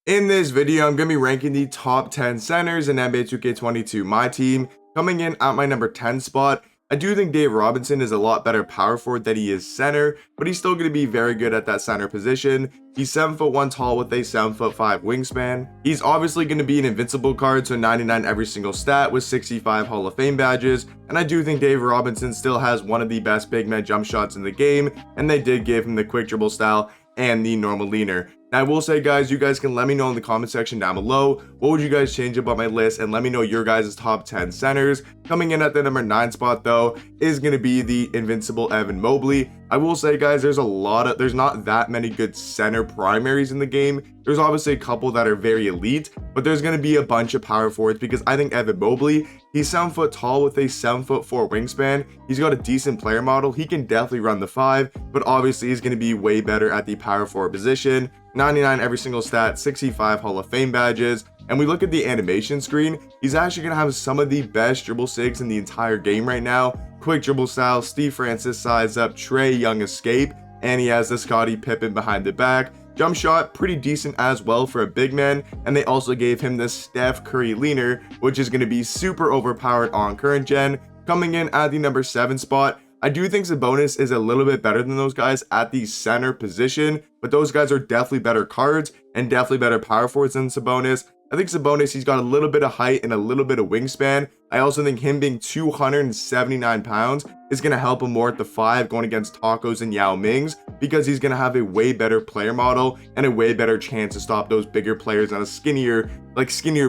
In this video, I'm going to be ranking the top 10 centers in NBA 2K22 My Team. Coming in at my number 10 spot, I do think Dave Robinson is a lot better power forward than he is center, but he's still going to be very good at that center position. He's 7'1" tall with a 7'5" wingspan. He's obviously going to be an invincible card, so 99 every single stat with 65 Hall of Fame badges. And I do think Dave Robinson still has one of the best big man jump shots in the game, and they did give him the quick dribble style and the normal leaner. Now, I will say, guys, you guys can let me know in the comment section down below what would you guys change about my list, and let me know your guys' top 10 centers. Coming in at the number 9 spot though is going to be the invincible Evan Mobley. I will say, guys, there's not that many good center primaries in the game. There's obviously a couple that are very elite, but there's going to be a bunch of power forwards because I think Evan Mobley, he's 7 foot tall with a 7'4" wingspan. He's got a decent player model. He can definitely run the 5, but obviously he's going to be way better at the power forward position. 99 every single stat, 65 Hall of Fame badges. And we look at the animation screen, he's actually going to have some of the best dribble sigs in the entire game right now. Quick dribble style, Steve Francis size up, Trae Young escape, and he has the Scottie Pippen behind the back. Jump shot, pretty decent as well for a big man, and they also gave him the Steph Curry leaner, which is going to be super overpowered on current gen. Coming in at the number 7 spot, I do think Sabonis is a little bit better than those guys at the center position, but those guys are definitely better cards and definitely better power forwards than Sabonis. I think Sabonis, he's got a little bit of height and a little bit of wingspan. I also think him being 279 pounds is going to help him more at the 5 going against Tackos and Yao Mings, because he's going to have a way better player model and a way better chance to stop those bigger players on a skinnier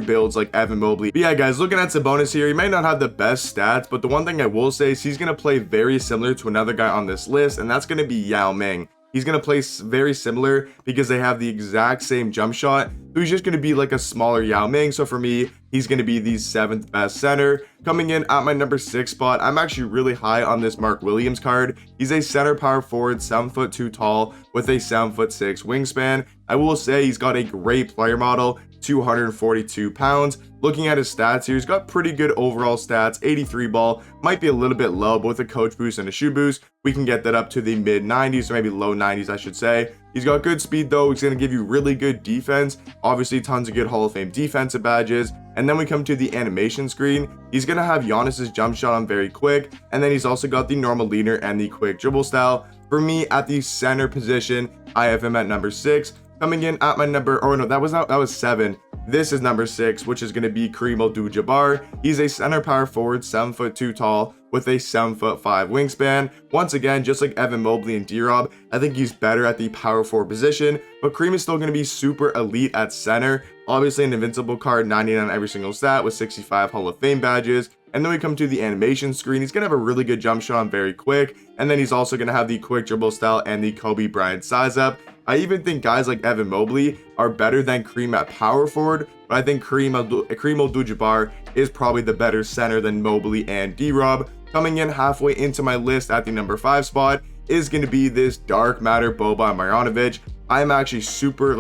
builds like Evan Mobley. But yeah, guys, looking at Sabonis here, he might not have the best stats, but the one thing I will say is he's going to play very similar to another guy on this list, and that's going to be Yao Ming. He's going to play very similar because they have the exact same jump shot. So he's just going to be like a smaller Yao Ming. So for me, he's going to be the 7th best center. Coming in at my number 6 spot, I'm actually really high on this Mark Williams card. He's a center power forward, 7'2" tall with a 7'6" wingspan. I will say he's got a great player model, 242 pounds. Looking at his stats here, he's got pretty good overall stats. 83 ball, might be a little bit low, but with a coach boost and a shoe boost, we can get that up to the mid 90s, or maybe low 90s, I should say. He's got good speed though. He's going to give you really good defense. Obviously, tons of good Hall of Fame defensive badges. And then we come to the animation screen. He's going to have Giannis's jump shot on very quick. And then he's also got the normal leaner and the quick dribble style. For me, at the center position, I have him at number 6. Coming in at my number, oh no, that was 7. This is number 6, which is going to be Kareem Abdul-Jabbar. He's a center power forward, 7'2" tall with a 7'5" wingspan. Once again, just like Evan Mobley and D-Rob, I think he's better at the power forward position, but Kareem is still going to be super elite at center. Obviously an invincible card, 99 every single stat with 65 Hall of Fame badges. And then we come to the animation screen. He's going to have a really good jump shot on very quick. And then he's also going to have the quick dribble style and the Kobe Bryant size up. I even think guys like Evan Mobley are better than Kareem at power forward, but I think Kareem Abdul-Jabbar is probably the better center than Mobley and D-Rob. Coming in halfway into my list at the number 5 spot is going to be this dark matter Boban Marjanovic. I'm actually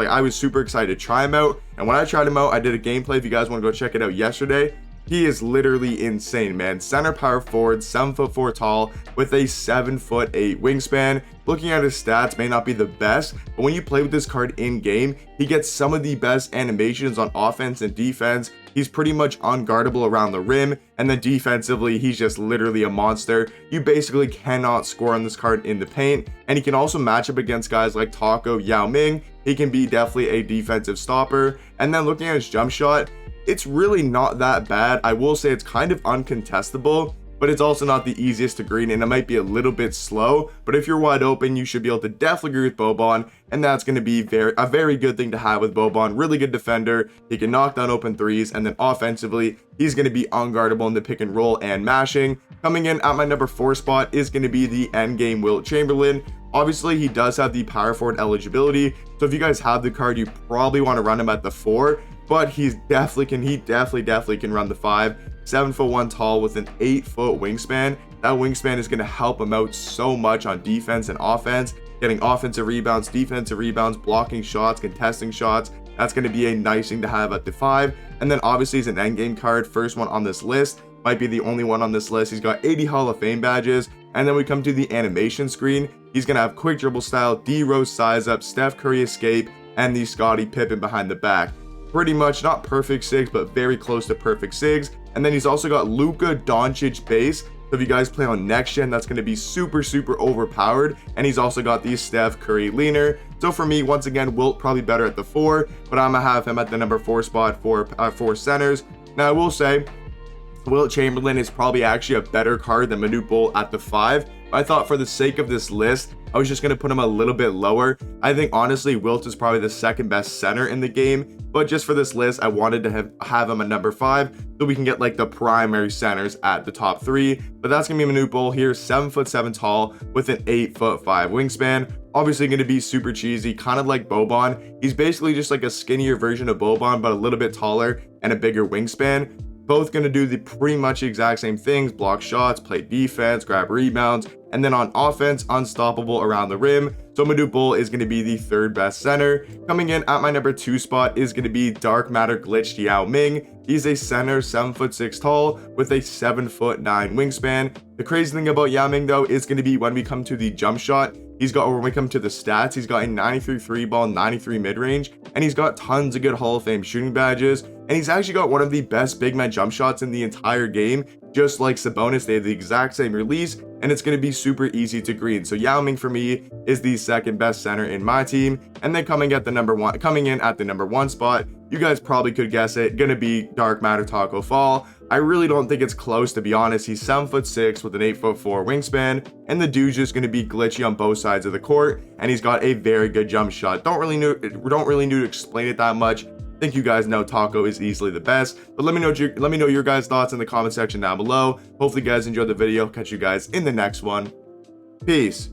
I was super excited to try him out, and when I tried him out, I did a gameplay. If you guys want to go check it out yesterday, he is literally insane, man. Center power forward, 7'4" tall with a 7'8" wingspan. Looking at his stats may not be the best, but when you play with this card in game, he gets some of the best animations on offense and defense. He's pretty much unguardable around the rim, and then defensively, he's just literally a monster. You basically cannot score on this card in the paint, and he can also match up against guys like Tacko, Yao Ming. He can be definitely a defensive stopper. And then looking at his jump shot, it's really not that bad. I will say it's kind of uncontestable, but it's also not the easiest to green, and it might be a little bit slow. But if you're wide open, you should be able to definitely agree with Boban, and that's going to be a very good thing to have with Boban. Really good defender. He can knock down open threes, and then offensively, he's going to be unguardable in the pick and roll and mashing. Coming in at my number 4 spot is going to be the endgame Wilt Chamberlain. Obviously, he does have the power forward eligibility, so if you guys have the card, you probably want to run him at the 4. But he definitely can run the 5. 7'1" tall with an 8-foot wingspan. That wingspan is going to help him out so much on defense and offense, getting offensive rebounds, defensive rebounds, blocking shots, contesting shots. That's going to be a nice thing to have at the 5. And then obviously he's an endgame card, first one on this list. Might be the only one on this list. He's got 80 Hall of Fame badges. And then we come to the animation screen. He's going to have quick dribble style, D-Rose size up, Steph Curry escape, and the Scottie Pippen behind the back. Pretty much not perfect sigs, but very close to perfect sigs. And then he's also got Luka Doncic base. So if you guys play on next gen, that's going to be super overpowered. And he's also got the Steph Curry leaner. So for me, once again, Wilt probably better at the 4, but I'm gonna have him at the number 4 spot for centers. Now I will say, Wilt Chamberlain is probably actually a better card than Manute Bol at the 5. I thought for the sake of this list, I was just going to put him a little bit lower. I think honestly, Wilt is probably the second best center in the game, but just for this list, I wanted to have him at number 5 so we can get like the primary centers at the top 3. But that's going to be Manute Bol here, 7'7" tall with an 8'5" wingspan. Obviously going to be super cheesy, kind of like Boban. He's basically just like a skinnier version of Boban, but a little bit taller and a bigger wingspan. Both going to do the pretty much exact same things: block shots, play defense, grab rebounds, and then on offense, unstoppable around the rim. So Manute Bol is going to be the 3rd best center. Coming in at my number 2 spot is going to be dark matter glitched Yao Ming. He's a center, 7'6" tall with a 7'9" wingspan. The crazy thing about Yao Ming though is going to be when we come to the jump shot, when we come to the stats, he's got a 93 3 ball, 93 mid-range, and he's got tons of good Hall of Fame shooting badges. And he's actually got one of the best big man jump shots in the entire game. Just like Sabonis, they have the exact same release, and it's going to be super easy to green. So Yao Ming for me is the 2nd best center in my team. And then coming in at the number 1 spot, you guys probably could guess it, gonna be dark matter Tacko Fall. I really don't think it's close, to be honest. He's 7'6" with an 8'4" wingspan, and the dude's just gonna be glitchy on both sides of the court, and he's got a very good jump shot. Don't really need to explain it that much. I think you guys know Tacko is easily the best, but let me know your guys' thoughts in the comment section down below. Hopefully you guys enjoyed the video. Catch you guys in the next one. Peace.